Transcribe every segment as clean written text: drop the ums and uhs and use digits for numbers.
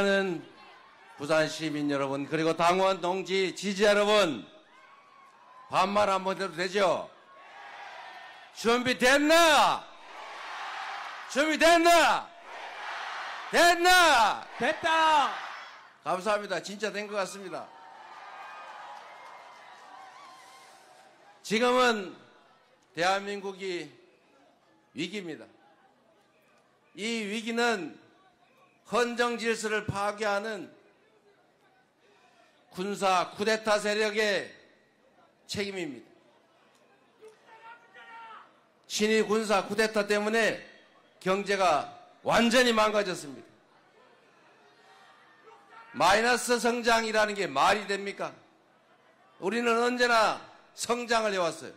사랑하는 부산 시민 여러분, 그리고 당원 동지 지지자 여러분, 반말 한번 해도 되죠? 준비됐나? 준비됐나? 됐나? 됐다! 감사합니다. 진짜 된 것 같습니다. 지금은 대한민국이 위기입니다. 이 위기는 헌정 질서를 파괴하는 군사 쿠데타 세력의 책임입니다. 친위 군사 쿠데타 때문에 경제가 완전히 망가졌습니다. 마이너스 성장이라는 게 말이 됩니까? 우리는 언제나 성장을 해왔어요.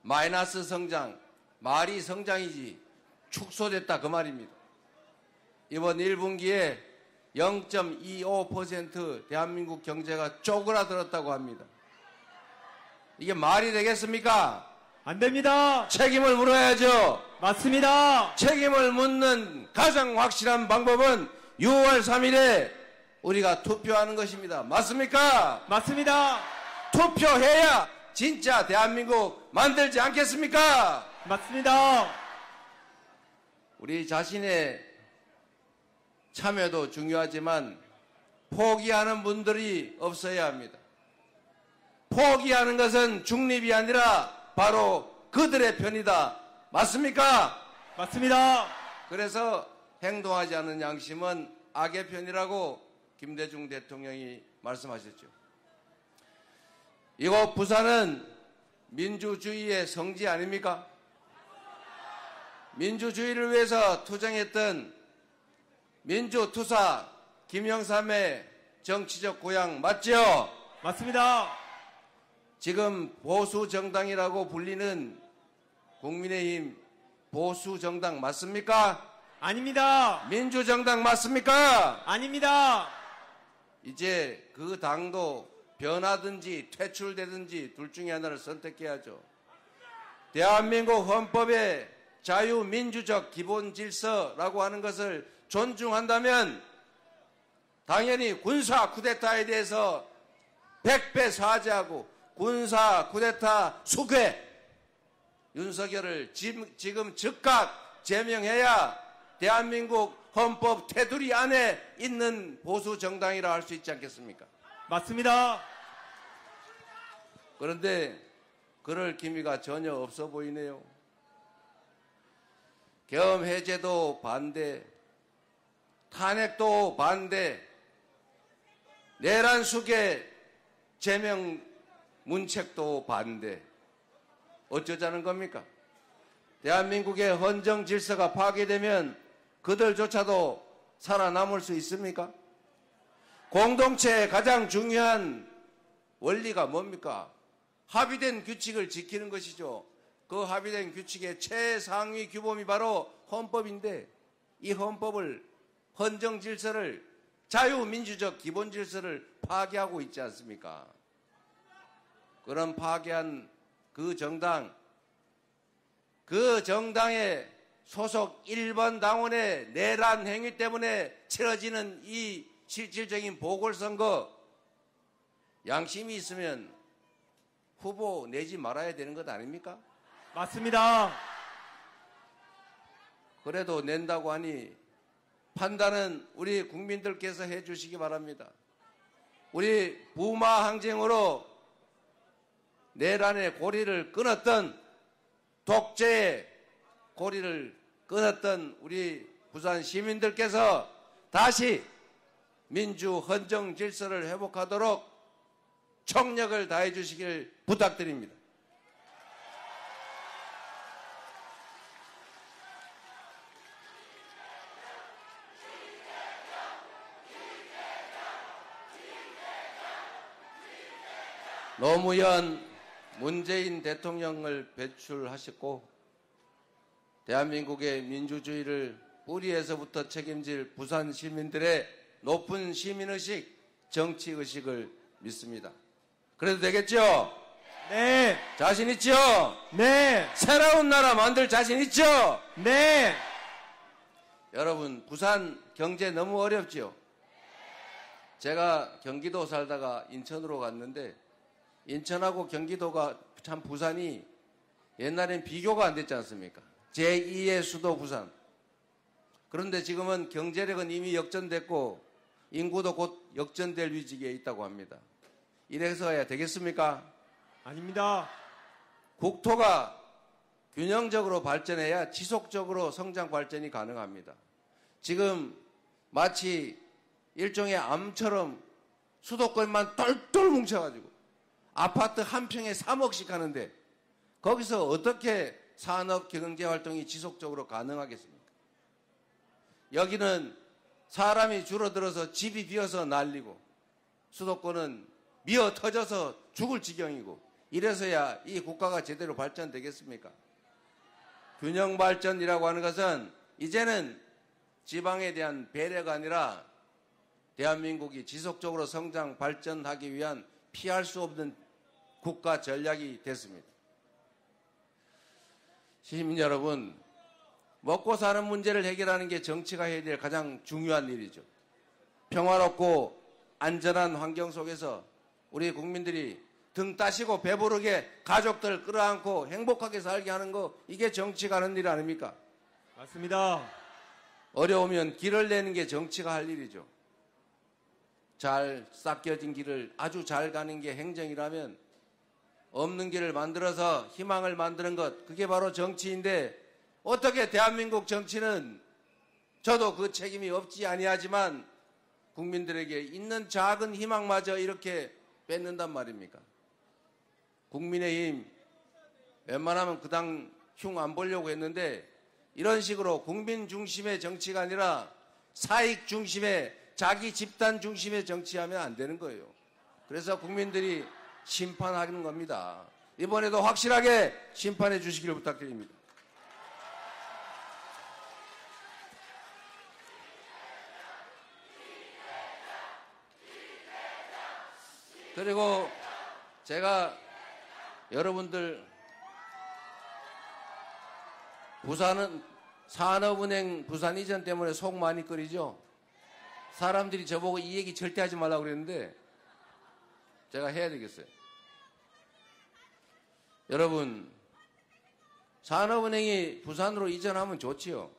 마이너스 성장, 말이 성장이지 축소됐다 그 말입니다. 이번 1분기에 0.25% 대한민국 경제가 쪼그라들었다고 합니다. 이게 말이 되겠습니까? 안 됩니다! 책임을 물어야죠. 맞습니다! 책임을 묻는 가장 확실한 방법은 6월 3일에 우리가 투표하는 것입니다. 맞습니까? 맞습니다! 투표해야 진짜 대한민국 만들지 않겠습니까? 맞습니다! 우리 자신의 참여도 중요하지만 포기하는 분들이 없어야 합니다. 포기하는 것은 중립이 아니라 바로 그들의 편이다. 맞습니까? 맞습니다! 그래서 행동하지 않는 양심은 악의 편이라고 김대중 대통령이 말씀하셨죠. 이곳 부산은 민주주의의 성지 아닙니까? 민주주의를 위해서 투쟁했던 민주투사 김영삼의 정치적 고향 맞죠? 맞습니다! 지금 보수정당이라고 불리는 국민의힘 보수정당 맞습니까? 아닙니다! 민주정당 맞습니까? 아닙니다! 이제 그 당도 변하든지 퇴출되든지 둘 중에 하나를 선택해야죠. 대한민국 헌법의 자유민주적 기본질서라고 하는 것을 존중한다면 당연히 군사 쿠데타에 대해서 100배 사죄하고 군사 쿠데타 수괴 윤석열을 지금 즉각 제명해야 대한민국 헌법 테두리 안에 있는 보수 정당이라 할 수 있지 않겠습니까? 맞습니다! 그런데 그럴 기미가 전혀 없어 보이네요. 계엄 해제도 반대, 탄핵도 반대, 내란 수괴 제명 문책도 반대. 어쩌자는 겁니까? 대한민국의 헌정 질서가 파괴되면 그들조차도 살아남을 수 있습니까? 공동체의 가장 중요한 원리가 뭡니까? 합의된 규칙을 지키는 것이죠. 그 합의된 규칙의 최상위 규범이 바로 헌법인데 이 헌법을, 헌정 질서를, 자유민주적 기본 질서를 파괴하고 있지 않습니까? 그런 파괴한 그 정당의 소속 1번 당원의 내란 행위 때문에 치러지는 이 실질적인 보궐선거, 양심이 있으면 후보 내지 말아야 되는 것 아닙니까? 맞습니다! 그래도 낸다고 하니 판단은 우리 국민들께서 해 주시기 바랍니다. 우리 부마 항쟁으로 내란의 고리를 끊었던, 독재의 고리를 끊었던 우리 부산 시민들께서 다시 민주 헌정 질서를 회복하도록 총력을 다해 주시길 부탁드립니다. 노무현, 문재인 대통령을 배출하셨고 대한민국의 민주주의를 뿌리에서부터 책임질 부산 시민들의 높은 시민의식, 정치의식을 믿습니다. 그래도 되겠죠? 네! 자신 있죠? 네! 새로운 나라 만들 자신 있죠? 네! 여러분, 부산 경제 너무 어렵죠? 제가 경기도 살다가 인천으로 갔는데 인천하고 경기도가 참 부산이 옛날엔 비교가 안 됐지 않습니까? 제2의 수도 부산. 그런데 지금은 경제력은 이미 역전됐고 인구도 곧 역전될 위기에 있다고 합니다. 이래서 해야 되겠습니까? 아닙니다. 국토가 균형적으로 발전해야 지속적으로 성장 발전이 가능합니다. 지금 마치 일종의 암처럼 수도권만 똘똘 뭉쳐가지고 아파트 한 평에 3억씩 하는데 거기서 어떻게 산업 경제 활동이 지속적으로 가능하겠습니까? 여기는 사람이 줄어들어서 집이 비어서 난리고 수도권은 미어 터져서 죽을 지경이고 이래서야 이 국가가 제대로 발전되겠습니까? 균형 발전이라고 하는 것은 이제는 지방에 대한 배려가 아니라 대한민국이 지속적으로 성장 발전하기 위한 피할 수 없는 국가 전략이 됐습니다. 시민 여러분, 먹고 사는 문제를 해결하는 게 정치가 해야 될 가장 중요한 일이죠. 평화롭고 안전한 환경 속에서 우리 국민들이 등 따시고 배부르게 가족들 끌어안고 행복하게 살게 하는 거, 이게 정치가 하는 일 아닙니까? 맞습니다. 어려우면 길을 내는 게 정치가 할 일이죠. 잘 닦여진 길을 아주 잘 가는 게 행정이라면 없는 길을 만들어서 희망을 만드는 것, 그게 바로 정치인데 어떻게 대한민국 정치는 저도 그 책임이 없지 아니하지만 국민들에게 있는 작은 희망마저 이렇게 뺏는단 말입니까? 국민의힘 웬만하면 그 당 흉 안 보려고 했는데 이런 식으로 국민 중심의 정치가 아니라 사익 중심의 자기 집단 중심의 정치하면 안 되는 거예요. 그래서 국민들이 심판하는 겁니다. 이번에도 확실하게 심판해 주시기를 부탁드립니다. 그리고 제가 여러분들 부산은 산업은행 부산 이전 때문에 속 많이 끓이죠. 사람들이 저보고 이 얘기 절대 하지 말라고 그랬는데 제가 해야 되겠어요. 여러분, 산업은행이 부산으로 이전하면 좋지요.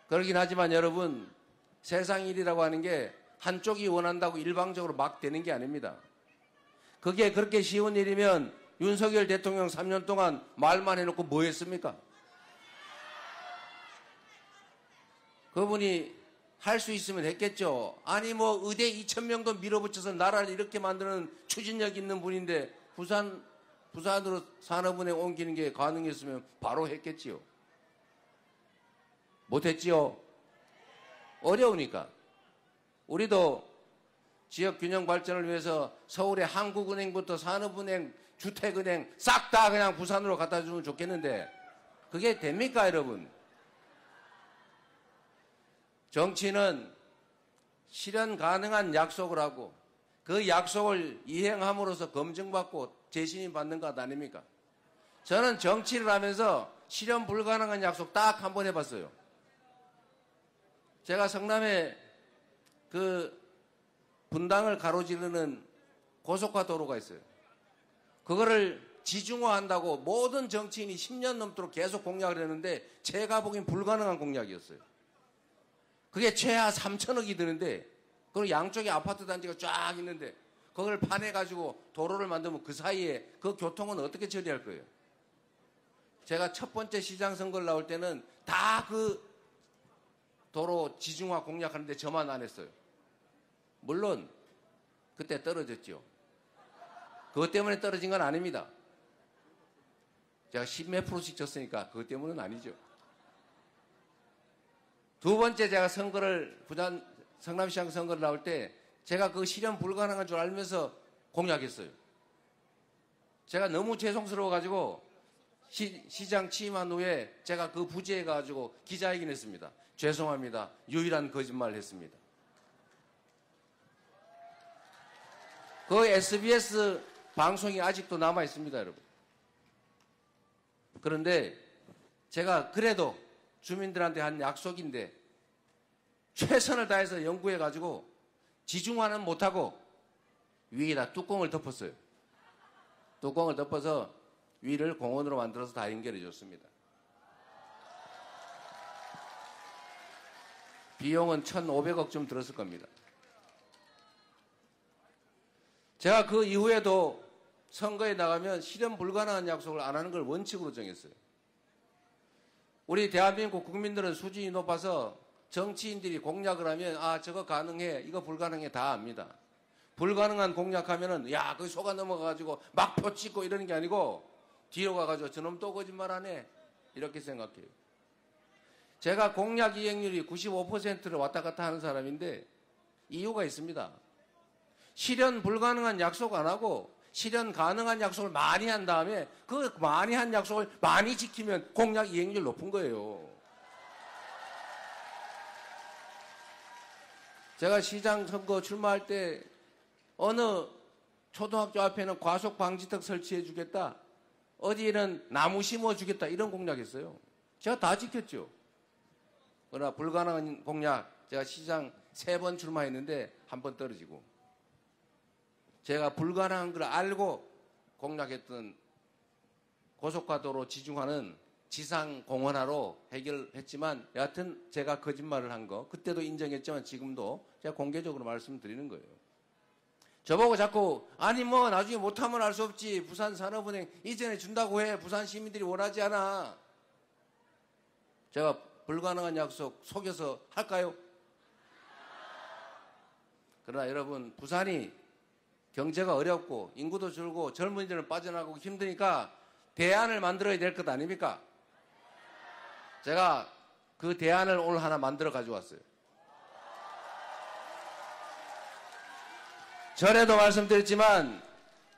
그러긴 하지만 여러분, 세상 일이라고 하는 게 한쪽이 원한다고 일방적으로 막 되는 게 아닙니다. 그게 그렇게 쉬운 일이면 윤석열 대통령 3년 동안 말만 해놓고 뭐 했습니까? 그분이 할 수 있으면 했겠죠. 아니 뭐 의대 2,000명도 밀어붙여서 나라를 이렇게 만드는 추진력 있는 분인데 부산으로 산업은행 옮기는 게 가능했으면 바로 했겠지요. 못했지요. 어려우니까. 우리도 지역 균형 발전을 위해서 서울의 한국은행부터 산업은행, 주택은행 싹 다 그냥 부산으로 갖다 주면 좋겠는데 그게 됩니까, 여러분? 정치는 실현 가능한 약속을 하고 그 약속을 이행함으로써 검증받고 재신임 받는 것 아닙니까? 저는 정치를 하면서 실현 불가능한 약속 딱 한 번 해봤어요. 제가 성남에 그 분당을 가로지르는 고속화 도로가 있어요. 그거를 지중화한다고 모든 정치인이 10년 넘도록 계속 공약을 했는데 제가 보기엔 불가능한 공약이었어요. 그게 최하 3천억이 드는데 그리고 양쪽에 아파트 단지가 쫙 있는데 그걸 파내가지고 도로를 만들면 그 사이에 그 교통은 어떻게 처리할 거예요? 제가 첫 번째 시장 선거를 나올 때는 다 그 도로 지중화 공약하는데 저만 안 했어요. 물론 그때 떨어졌죠. 그것 때문에 떨어진 건 아닙니다. 제가 10몇 프로씩 졌으니까 그것 때문은 아니죠. 두 번째 제가 선거를 부산 성남시장 선거를 나올 때 제가 그 실현 불가능한 줄 알면서 공약했어요. 제가 너무 죄송스러워가지고 시장 취임한 후에 제가 그 부지에 가가지고 기자회견 했습니다. 죄송합니다. 유일한 거짓말을 했습니다. 그 SBS 방송이 아직도 남아 있습니다, 여러분. 그런데 제가 그래도 주민들한테 한 약속인데 최선을 다해서 연구해가지고 지중화는 못하고 위에다 뚜껑을 덮었어요. 뚜껑을 덮어서 위를 공원으로 만들어서 다 연결해 줬습니다. 비용은 1,500억쯤 들었을 겁니다. 제가 그 이후에도 선거에 나가면 실현 불가능한 약속을 안 하는 걸 원칙으로 정했어요. 우리 대한민국 국민들은 수준이 높아서 정치인들이 공약을 하면 저거 가능해, 이거 불가능해 다 압니다. 불가능한 공약하면은 그게 속아 넘어가가지고 막 표 찍고 이러는 게 아니고 뒤로 가가지고 저놈 또 거짓말하네 이렇게 생각해요. 제가 공약 이행률이 95%를 왔다 갔다 하는 사람인데 이유가 있습니다. 실현 불가능한 약속 안 하고 실현 가능한 약속을 많이 한 다음에 그 많이 한 약속을 많이 지키면 공약 이행률 높은 거예요. 제가 시장 선거 출마할 때 어느 초등학교 앞에는 과속 방지턱 설치해 주겠다. 어디에는 나무 심어 주겠다. 이런 공약했어요. 제가 다 지켰죠. 그러나 불가능한 공약, 제가 시장 3번 출마했는데 한 번 떨어지고, 제가 불가능한 걸 알고 공약했던 고속화도로 지중화는 지상공원화로 해결했지만 여하튼 제가 거짓말을 한 거 그때도 인정했지만 지금도 제가 공개적으로 말씀드리는 거예요. 저보고 자꾸 나중에 못하면 알 수 없지, 부산산업은행 이전에 준다고 해, 부산 시민들이 원하지 않아. 제가 불가능한 약속 속여서 할까요? 그러나 여러분, 부산이 경제가 어렵고 인구도 줄고 젊은이들은 빠져나가고 힘드니까 대안을 만들어야 될 것 아닙니까? 제가 그 대안을 오늘 하나 만들어 가져왔어요. 전에도 말씀드렸지만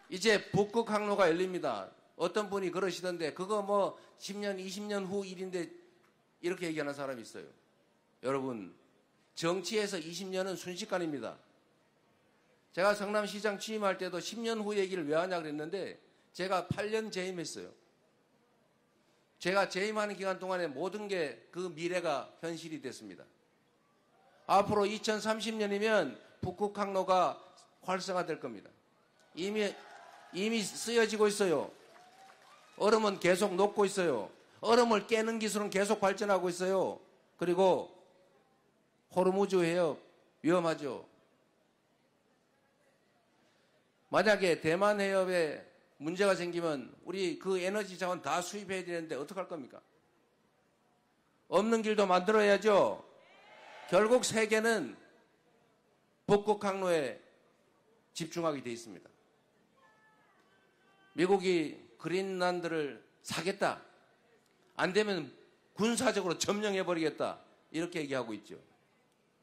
이제 북극 항로가 열립니다. 어떤 분이 그러시던데 그거 10년, 20년 후 일인데 이렇게 얘기하는 사람이 있어요. 여러분, 정치에서 20년은 순식간입니다. 제가 성남시장 취임할 때도 10년 후 얘기를 왜 하냐 그랬는데 제가 8년 재임했어요. 제가 재임하는 기간 동안에 모든 게 그 미래가 현실이 됐습니다. 앞으로 2030년이면 북극 항로가 활성화될 겁니다. 이미 쓰여지고 있어요. 얼음은 계속 녹고 있어요. 얼음을 깨는 기술은 계속 발전하고 있어요. 그리고 호르무즈 해협 위험하죠. 만약에 대만 해협에 문제가 생기면 우리 그 에너지 자원 다 수입해야 되는데 어떡할 겁니까? 없는 길도 만들어야죠. 결국 세계는 북극 항로에 집중하게 돼 있습니다. 미국이 그린란드를 사겠다. 안 되면 군사적으로 점령해버리겠다. 이렇게 얘기하고 있죠.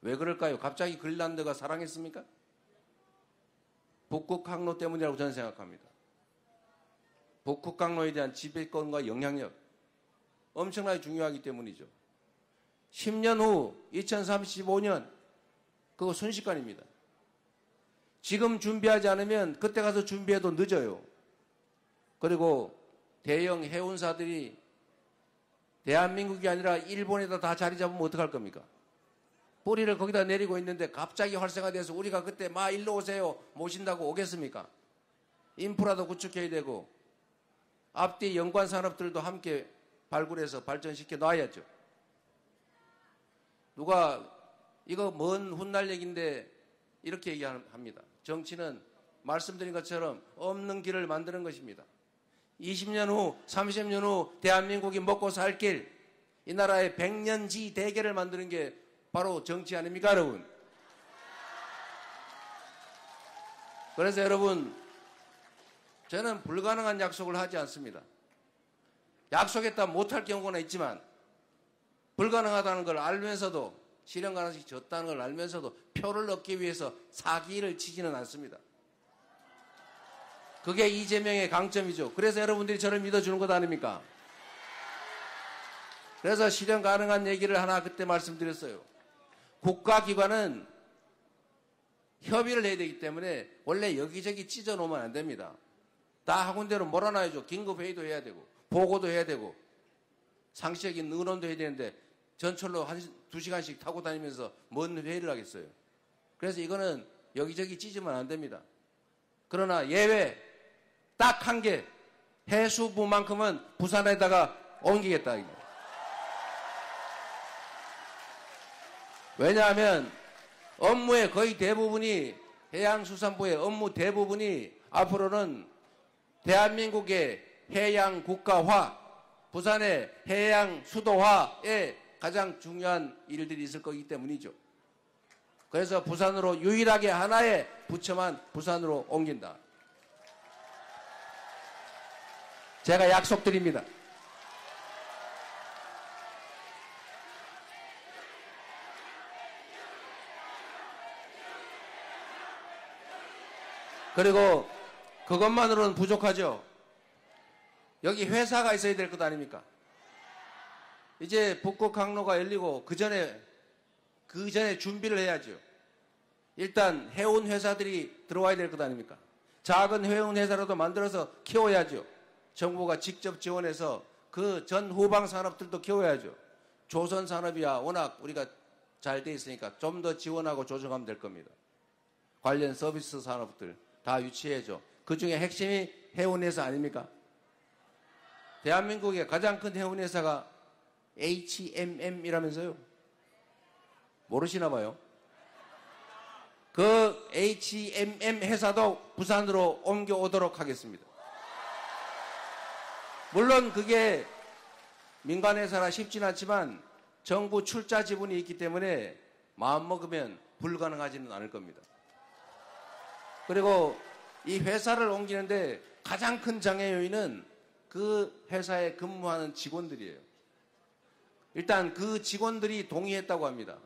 왜 그럴까요? 갑자기 그린란드가 사랑했습니까? 북극 항로 때문이라고 저는 생각합니다. 북극 항로에 대한 지배권과 영향력 엄청나게 중요하기 때문이죠. 10년 후 2035년 그거 순식간입니다. 지금 준비하지 않으면 그때 가서 준비해도 늦어요. 그리고 대형 해운사들이 대한민국이 아니라 일본에다 다 자리 잡으면 어떡할 겁니까? 뿌리를 거기다 내리고 있는데 갑자기 활성화돼서 우리가 그때 일로 오세요 모신다고 오겠습니까? 인프라도 구축해야 되고 앞뒤 연관 산업들도 함께 발굴해서 발전시켜 놔야죠. 누가 이거 먼 훗날 얘기인데 이렇게 얘기합니다. 정치는 말씀드린 것처럼 없는 길을 만드는 것입니다. 20년 후, 30년 후 대한민국이 먹고 살 길, 이 나라의 100년지 대계를 만드는 게 바로 정치 아닙니까, 여러분? 그래서 여러분, 저는 불가능한 약속을 하지 않습니다. 약속했다 못할 경우는 있지만 불가능하다는 걸 알면서도 실현 가능성이 적다는 걸 알면서도 표를 얻기 위해서 사기를 치지는 않습니다. 그게 이재명의 강점이죠. 그래서 여러분들이 저를 믿어주는 것 아닙니까? 그래서 실현 가능한 얘기를 하나 그때 말씀드렸어요. 국가기관은 협의를 해야 되기 때문에 원래 여기저기 찢어놓으면 안 됩니다. 다 한 군데로 몰아놔야죠. 긴급회의도 해야 되고 보고도 해야 되고 상시적인 의논도 해야 되는데 전철로 2시간씩 타고 다니면서 뭔 회의를 하겠어요. 그래서 이거는 여기저기 찢으면 안 됩니다. 그러나 예외 딱 한 개, 해수부만큼은 부산에다가 옮기겠다. 왜냐하면 업무의 거의 대부분이, 해양수산부의 업무 대부분이 앞으로는 대한민국의 해양 국가화, 부산의 해양 수도화에 가장 중요한 일들이 있을 거기 때문이죠. 그래서 부산으로 유일하게 하나의 부처만 부산으로 옮긴다. 제가 약속드립니다. 그리고 그것만으로는 부족하죠. 여기 회사가 있어야 될 것 아닙니까? 이제 북극 항로가 열리고 그 전에 준비를 해야죠. 일단 해운 회사들이 들어와야 될 것 아닙니까? 작은 해운 회사라도 만들어서 키워야죠. 정부가 직접 지원해서 그 전 후방 산업들도 키워야죠. 조선 산업이야 워낙 우리가 잘 돼 있으니까 좀 더 지원하고 조정하면 될 겁니다. 관련 서비스 산업들 다 유치해야죠. 그 중에 핵심이 해운회사 아닙니까? 대한민국의 가장 큰 해운회사가 HMM이라면서요? 모르시나 봐요. 그 HMM 회사도 부산으로 옮겨오도록 하겠습니다. 물론 그게 민간회사라 쉽진 않지만 정부 출자 지분이 있기 때문에 마음먹으면 불가능하지는 않을 겁니다. 그리고 이 회사를 옮기는데 가장 큰 장애 요인은 그 회사에 근무하는 직원들이에요. 일단 그 직원들이 동의했다고 합니다.